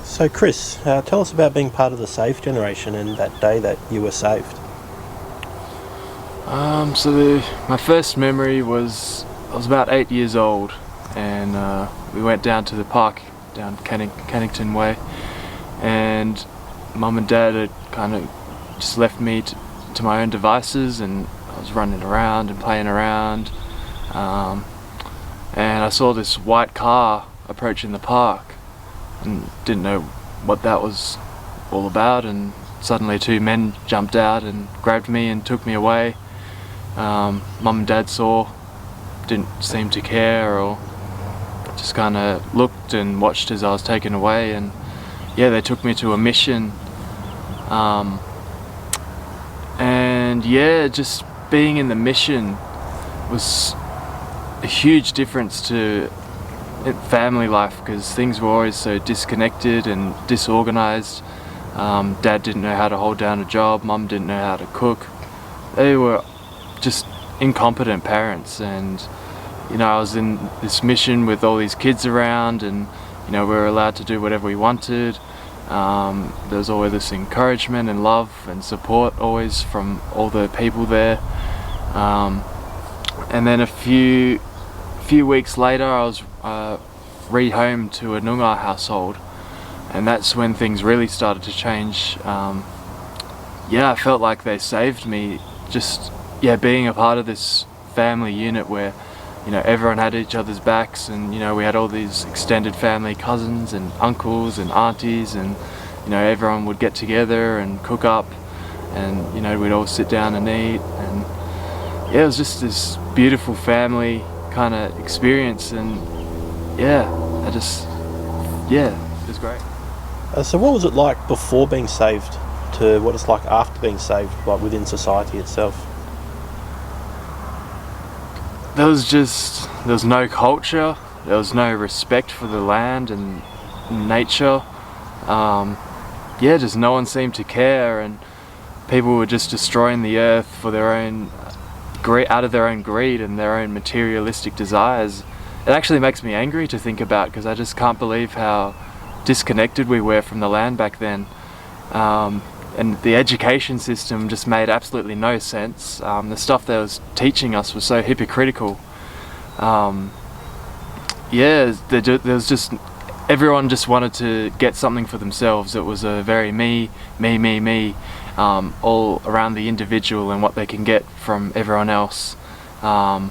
So Chris, tell us about being part of the SAVE generation and that day that you were saved. My first memory was I was about 8 years old, and we went down to the park down Cannington Way, and Mum and Dad had kind of just left me to my own devices, and I was running around and playing around, and I saw this white car approaching the park and didn't know what that was all about, and suddenly two men jumped out and grabbed me and took me away. Mum and Dad saw, didn't seem to care, or just kind of looked and watched as I was taken away, and yeah, they took me to a mission, and yeah, just being in the mission was a huge difference to family life, because things were always so disconnected and disorganized. Dad didn't know how to hold down a job, Mum didn't know how to cook. They were just incompetent parents, and you know, I was in this mission with all these kids around, and you know, we were allowed to do whatever we wanted. There was always this encouragement and love and support always from all the people there. And then a few weeks later, I was rehomed to a Noongar household, and that's when things really started to change. Yeah, I felt like they saved me, just being a part of this family unit where, you know, everyone had each other's backs, and you know, we had all these extended family, cousins and uncles and aunties, and you know, everyone would get together and cook up, and you know, we'd all sit down and eat, and yeah, it was just this beautiful family kind of experience, and yeah, it was great. So what was it like before being saved to what it's like after being saved, like within society itself? There was no culture, there was no respect for the land and nature. Just no one seemed to care, and people were just destroying the earth for their own out of their own greed and their own materialistic desires. It actually makes me angry to think about, because I just can't believe how disconnected we were from the land back then. And the education system just made absolutely no sense. The stuff they was teaching us was so hypocritical. There was just, everyone just wanted to get something for themselves. It was a very me, all around the individual and what they can get from everyone else. And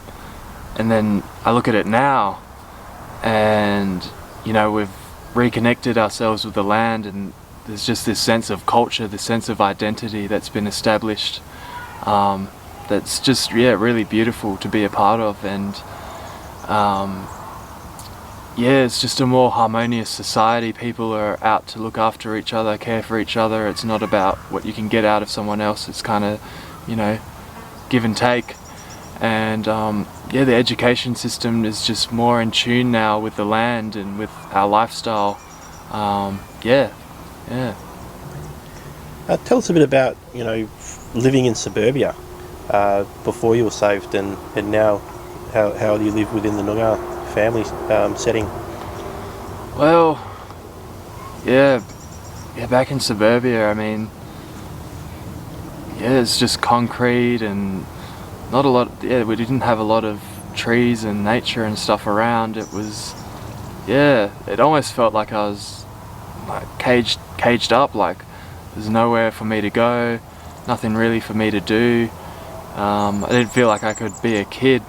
then I look at it now, and you know, we've reconnected ourselves with the land, and there's just this sense of culture, this sense of identity that's been established, that's just really beautiful to be a part of. And it's just a more harmonious society. People are out to look after each other, care for each other. It's not about what you can get out of someone else. It's kind of, you know, give and take. And the education system is just more in tune now with the land and with our lifestyle. Tell us a bit about, you know, living in suburbia before you were saved, and now how you live within the Noongar family setting. Well, back in suburbia, I mean, it's just concrete and not a lot. We didn't have a lot of trees and nature and stuff around. It was, it almost felt like I was like caged up. Like there's nowhere for me to go, nothing really for me to do. I didn't feel like I could be a kid,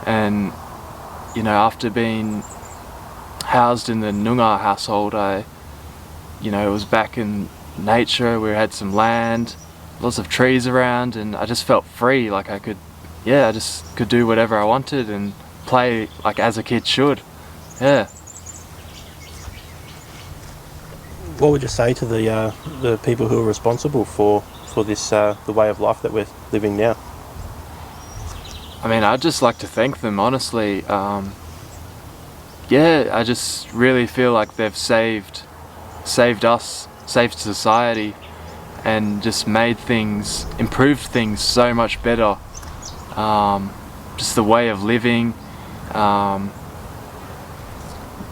and you know, after being housed in the Noongar household, I was back in nature. We had some land, lots of trees around, and I just felt free. Like I could do whatever I wanted and play like as a kid should. What would you say to the people who are responsible for this the way of life that we're living now? I mean, I'd just like to thank them, honestly. I just really feel like they've saved us, saved society, and just improved things so much better. Just the way of living,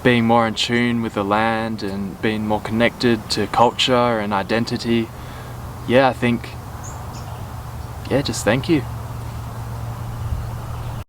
being more in tune with the land and being more connected to culture and identity. Yeah, I think, yeah, just thank you.